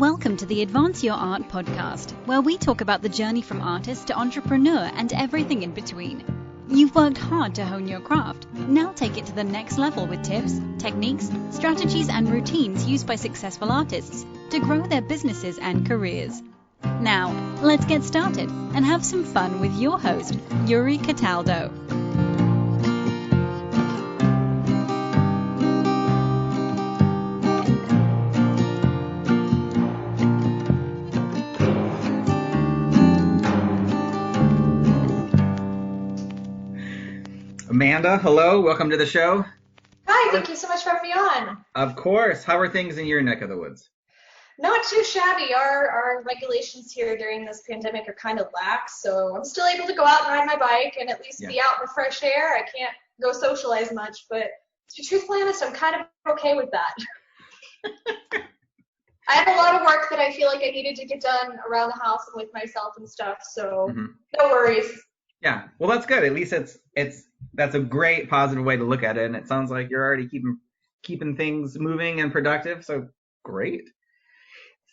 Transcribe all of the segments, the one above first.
Welcome to the Advance Your Art podcast, where we talk about the journey from artist to entrepreneur and everything in between. You've worked hard to hone your craft. Now take it to the next level with tips, techniques, strategies, and routines used by successful artists to grow their businesses and careers. Now, let's get started and have some fun with your host, Yuri Cataldo. Amanda, hello. Welcome to the show. Hi, thank you so much for having me on. Of course. How are things in your neck of the woods? Not too shabby. Our regulations here during this pandemic are kind of lax, so I'm still able to go out and ride my bike and at least be out in the fresh air. I can't go socialize much, but to be truthfully honest, I'm kind of okay with that. I have a lot of work that I feel like I needed to get done around the house and with myself and stuff, so no worries. Yeah, well, that's good. At least that's a great positive way to look at it, and it sounds like you're already keeping things moving and productive. So great.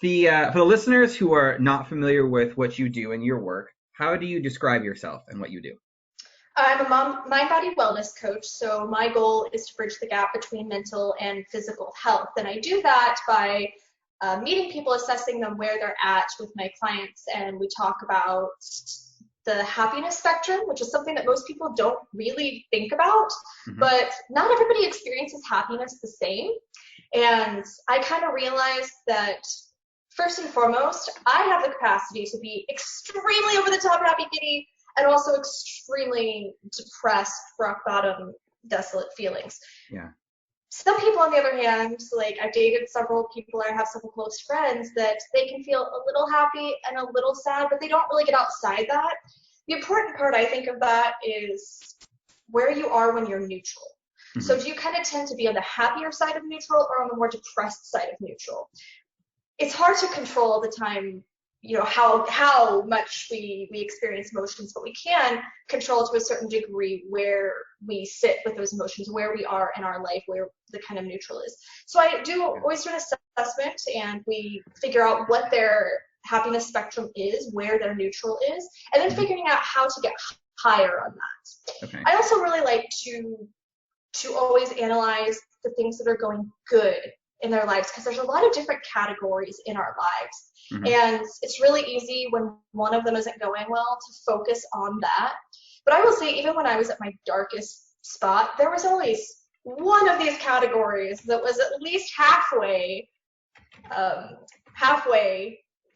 For the listeners who are not familiar with what you do in your work, how do you describe yourself and what you do? I'm a mind-body wellness coach, so my goal is to bridge the gap between mental and physical health, and I do that by meeting people, assessing them where they're at with my clients, and we talk about the happiness spectrum, which is something that most people don't really think about, but not everybody experiences happiness the same. And I kind of realized that first and foremost, I have the capacity to be extremely over the top happy giddy and also extremely depressed, rock bottom, desolate feelings. Yeah. Some people, on the other hand, like I've dated several people, I have several close friends that they can feel a little happy and a little sad, but they don't really get outside that. The important part, I think, of that is where you are when you're neutral. So do you kind of tend to be on the happier side of neutral or on the more depressed side of neutral? It's hard to control all the time, you know, how much we experience emotions, but we can control to a certain degree where we sit with those emotions, where we are in our life, where the kind of neutral is. So I do always do an assessment, and we figure out what their happiness spectrum is, where their neutral is, and then figuring out how to get higher on that. Okay. I also really like to always analyze the things that are going good in their lives, because there's a lot of different categories in our lives. And it's really easy when one of them isn't going well to focus on that. But I will say, even when I was at my darkest spot, there was always one of these categories that was at least halfway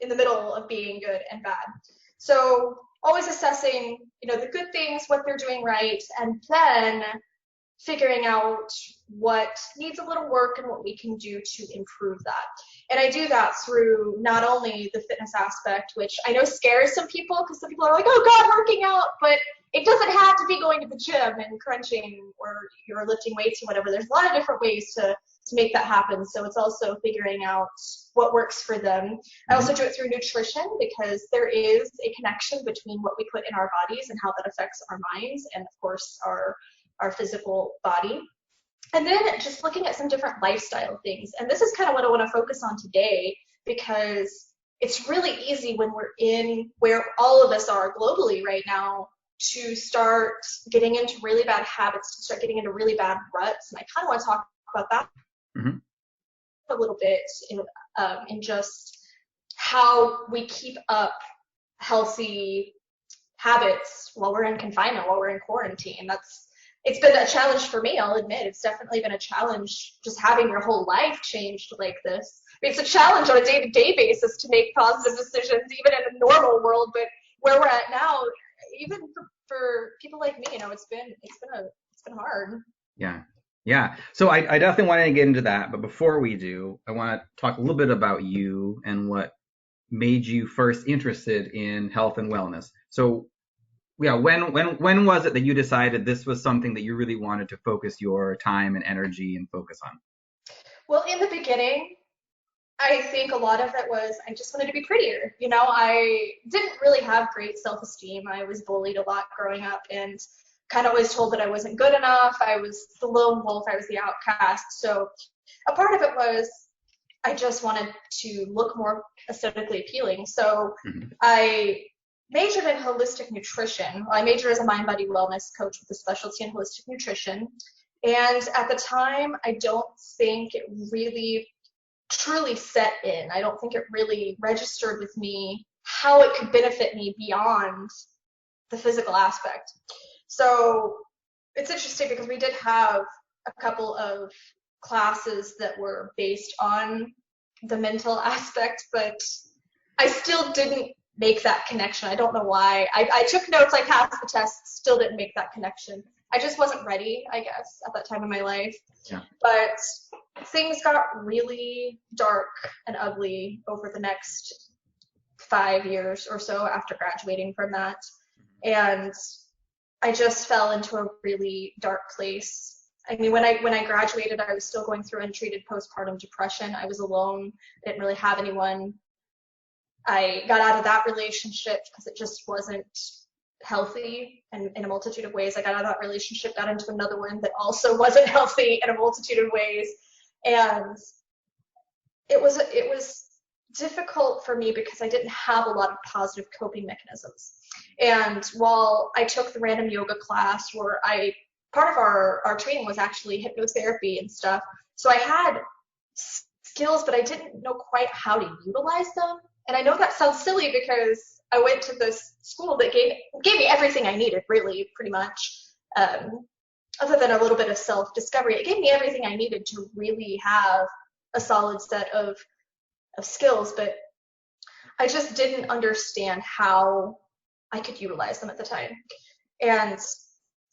in the middle of being good and bad. So always assessing, you know, the good things, what they're doing right, and then figuring out what needs a little work and what we can do to improve that. And I do that through not only the fitness aspect, which I know scares some people, because some people are like, oh God, working out, but it doesn't have to be going to the gym and crunching or you're lifting weights or whatever. There's a lot of different ways to make that happen. So it's also figuring out what works for them. I also do it through nutrition, because there is a connection between what we put in our bodies and how that affects our minds and, of course, our physical body. And then just looking at some different lifestyle things. And this is kind of what I want to focus on today, because it's really easy when we're in where all of us are globally right now to start getting into really bad habits, to start getting into really bad ruts. And I kind of want to talk about that a little bit in just how we keep up healthy habits while we're in confinement, while we're in quarantine. It's been a challenge for me, I'll admit. It's definitely been a challenge just having your whole life changed like this. I mean, it's a challenge on a day-to-day basis to make positive decisions, even in a normal world. But where we're at now, even for people like me, you know, it's been hard. Yeah. So I definitely want to get into that. But before we do, I want to talk a little bit about you and what made you first interested in health and wellness. So yeah, when was it that you decided this was something that you really wanted to focus your time and energy and focus on? Well, in the beginning, I think a lot of it was I just wanted to be prettier. You know, I didn't really have great self-esteem. I was bullied a lot growing up and kind of always told that I wasn't good enough. I was the lone wolf. I was the outcast. So a part of it was I just wanted to look more aesthetically appealing. So I majored in holistic nutrition. Well, I majored as a mind body wellness coach with a specialty in holistic nutrition. And at the time, I don't think it really truly set in. I don't think it really registered with me how it could benefit me beyond the physical aspect. So it's interesting because we did have a couple of classes that were based on the mental aspect, but I still didn't make that connection. I don't know why. I took notes, I passed the test, still didn't make that connection. I just wasn't ready, I guess, at that time in my life. Yeah. But things got really dark and ugly over the next 5 years or so after graduating from that. And I just fell into a really dark place. I mean, when I graduated, I was still going through untreated postpartum depression. I was alone. I didn't really have anyone. I got out of that relationship because it just wasn't healthy, and in a multitude of ways. I got out of that relationship, got into another one that also wasn't healthy in a multitude of ways. And it was difficult for me because I didn't have a lot of positive coping mechanisms. And while I took the random yoga class where part of our training was actually hypnotherapy and stuff, so I had skills, but I didn't know quite how to utilize them. And I know that sounds silly because I went to this school that gave me everything I needed, really, pretty much. Other than a little bit of self-discovery, it gave me everything I needed to really have a solid set of skills, but I just didn't understand how I could utilize them at the time. And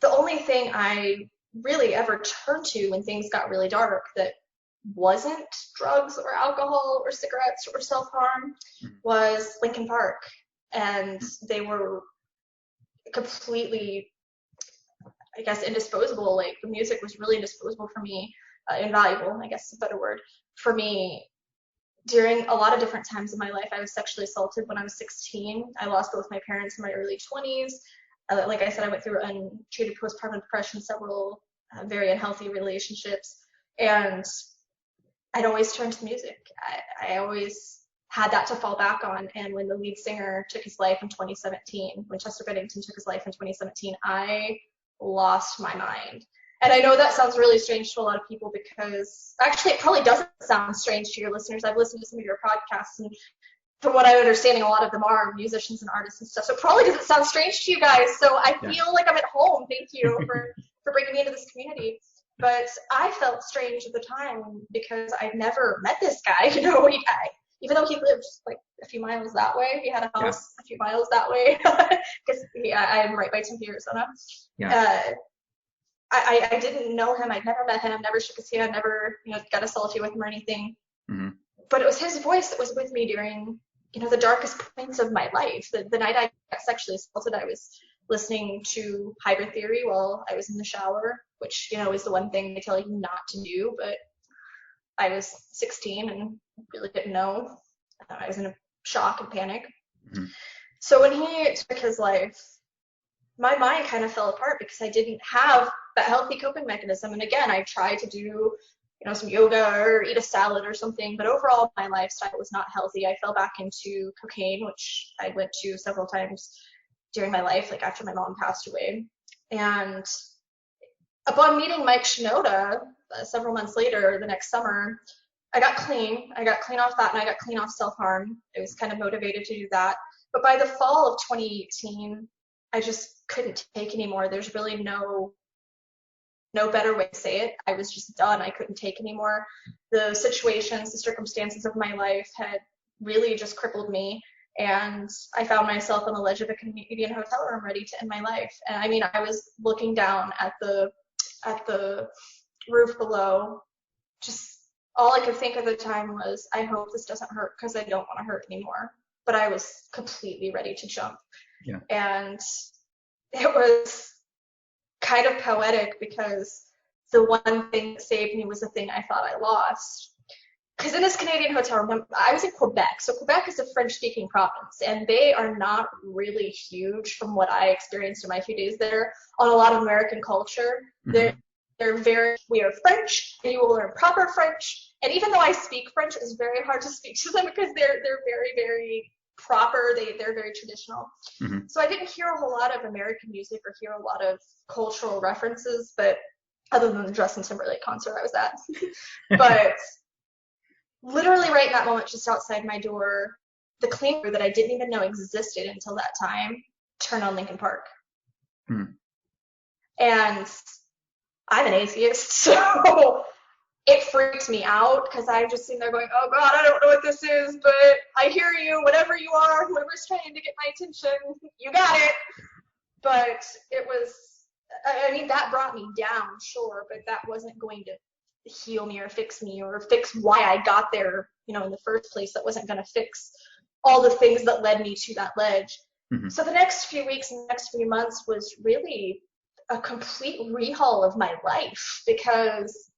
the only thing I really ever turned to when things got really dark that wasn't drugs or alcohol or cigarettes or self-harm was Linkin Park. And they were completely, I guess, indisposable. Like, the music was really indisposable for me, invaluable, I guess is a better word, for me. During a lot of different times in my life, I was sexually assaulted when I was 16. I lost both my parents in my early 20s. Like I said, I went through untreated postpartum depression, several very unhealthy relationships, and I'd always turn to music. I always had that to fall back on. And when the lead singer took his life in 2017, when Chester Bennington took his life in 2017, I lost my mind. And I know that sounds really strange to a lot of people because actually it probably doesn't sound strange to your listeners. I've listened to some of your podcasts, and from what I'm understanding, a lot of them are musicians and artists and stuff. So it probably doesn't sound strange to you guys. So I feel like I'm at home. Thank you for bringing me into this community. But I felt strange at the time because I'd never met this guy. You know, even though he lived like a few miles that way, he had a house a few miles that way because I'm right by Tempe, Arizona. I didn't know him. I'd never met him, never shook his hand, never got a selfie with him or anything. But it was his voice that was with me during the darkest points of my life. The night I got sexually assaulted, I was listening to Hybrid Theory while I was in the shower, which is the one thing they tell you not to do. But I was 16 and really didn't know. I was in a shock and panic. So when he took his life, my mind kind of fell apart because I didn't have that healthy coping mechanism. And again, I tried to do some yoga or eat a salad or something, but overall my lifestyle was not healthy. I fell back into cocaine, which I went to several times during my life, like after my mom passed away. And upon meeting Mike Shinoda several months later, the next summer, I got clean. I got clean off that, and I got clean off self-harm. I was kind of motivated to do that. But by the fall of 2018, I just couldn't take anymore. There's really no better way to say it. I was just done. I couldn't take anymore. The situations, the circumstances of my life had really just crippled me. And I found myself on the ledge of a Canadian hotel room ready to end my life. And I mean, I was looking down at the roof below. Just all I could think at the time was, I hope this doesn't hurt because I don't want to hurt anymore. But I was completely ready to jump. Yeah. And it was kind of poetic because the one thing that saved me was the thing I thought I lost. Because in this Canadian hotel room, I was in Quebec. So Quebec is a French-speaking province, and they are not really huge from what I experienced in my few days there on a lot of American culture. we are French, and you will learn proper French. And even though I speak French, it's very hard to speak to them because they're very, very proper. They're very traditional. Mm-hmm. So I didn't hear a whole lot of American music or hear a lot of cultural references, but other than the Justin Timberlake concert I was at. But literally right in that moment, just outside my door, the cleaner that I didn't even know existed until that time turned on Linkin Park. Hmm. And I'm an atheist, so it freaks me out because I'm just sitting there going, oh God, I don't know what this is, but I hear you, whatever you are, whoever's trying to get my attention, you got it. But it was, I mean, that brought me down, sure, but that wasn't going to heal me or fix why I got there, in the first place. That wasn't going to fix all the things that led me to that ledge. Mm-hmm. So the next few weeks and the next few months was really a complete rehaul of my life because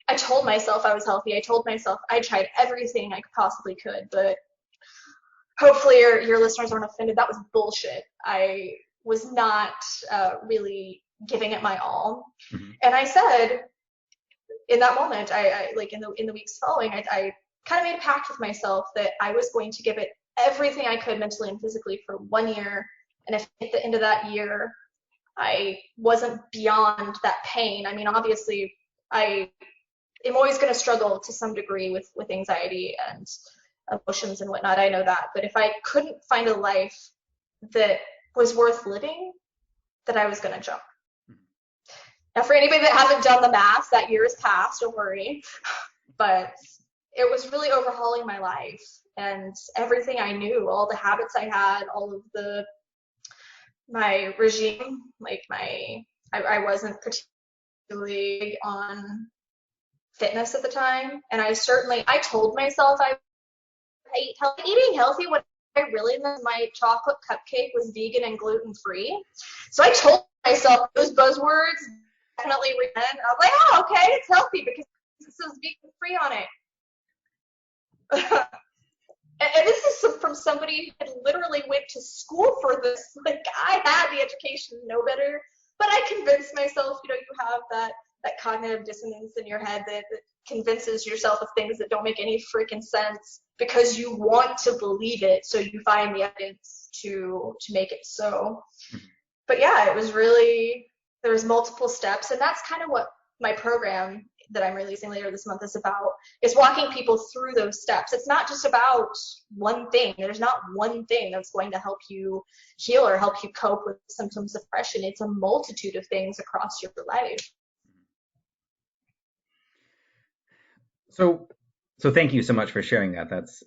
I told myself I was healthy. I told myself I tried everything I possibly could, but hopefully your listeners aren't offended. That was bullshit. I was not really giving it my all. Mm-hmm. And I said, in that moment, I like in the weeks following, I kind of made a pact with myself that I was going to give it everything I could mentally and physically for 1 year. And if at the end of that year, I wasn't beyond that pain. I mean, obviously, I am always going to struggle to some degree with anxiety and emotions and whatnot. I know that. But if I couldn't find a life that was worth living, that I was going to jump. Now, for anybody that hasn't done the math, that year has passed, don't worry. But it was really overhauling my life and everything I knew, all the habits I had, all of my regime, like I wasn't particularly on fitness at the time. And I told myself I ate healthy. Eating healthy when I really meant my chocolate cupcake was vegan and gluten-free. So I told myself those buzzwords definitely I was like, oh, okay, it's healthy because it says vegan-free on it. And this is from somebody who literally went to school for this. Like, I had the education to know better, but I convinced myself, you have that cognitive dissonance in your head that convinces yourself of things that don't make any freaking sense because you want to believe it, so you find the evidence to make it so. But yeah, it was really, there was multiple steps, and that's kind of what my program that I'm releasing later this month is about, is walking people through those steps. It's not just about one thing. There's not one thing that's going to help you heal or help you cope with symptoms of depression. It's a multitude of things across your life. So thank you so much for sharing that. That's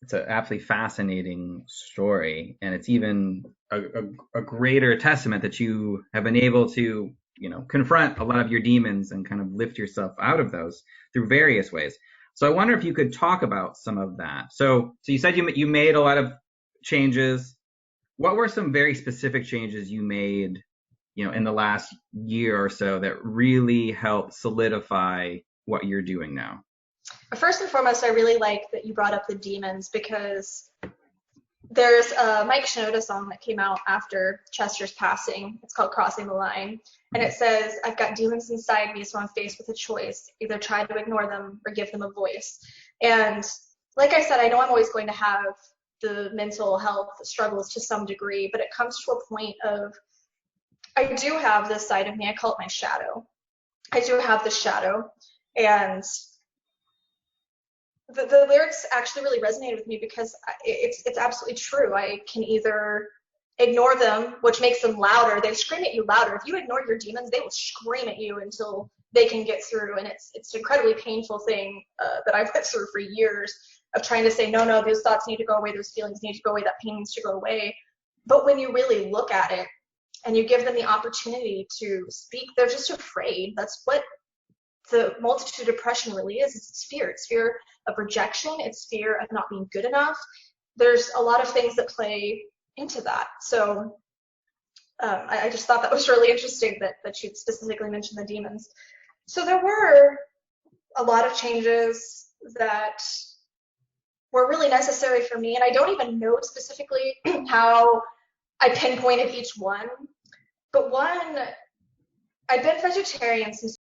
it's an absolutely fascinating story, and it's even a greater testament that you have been able to confront a lot of your demons and kind of lift yourself out of those through various ways. So I wonder if you could talk about some of that. So you said you made a lot of changes. What were some very specific changes you made, in the last year or so that really helped solidify what you're doing now? First and foremost, I really like that you brought up the demons because there's a Mike Shinoda song that came out after Chester's passing. It's called Crossing the Line. And it says, I've got demons inside me, so I'm faced with a choice. Either try to ignore them or give them a voice. And like I said, I know I'm always going to have the mental health struggles to some degree, but it comes to a point of, I do have this side of me, I call it my shadow. I do have this shadow. And the lyrics actually really resonated with me because it's absolutely true. I can either ignore them, which makes them louder. They scream at you louder. If you ignore your demons, they will scream at you until they can get through. And it's an incredibly painful thing that I've went through for years of trying to say, no, those thoughts need to go away. Those feelings need to go away. That pain needs to go away. But when you really look at it and you give them the opportunity to speak, they're just afraid. That's what the multitude of depression really is. It's fear. It's fear of rejection. It's fear of not being good enough. There's a lot of things that play into that. So I just thought that was really interesting that you specifically mentioned the demons. So there were a lot of changes that were really necessary for me, and I don't even know specifically how I pinpointed each one, but one I've been vegetarian since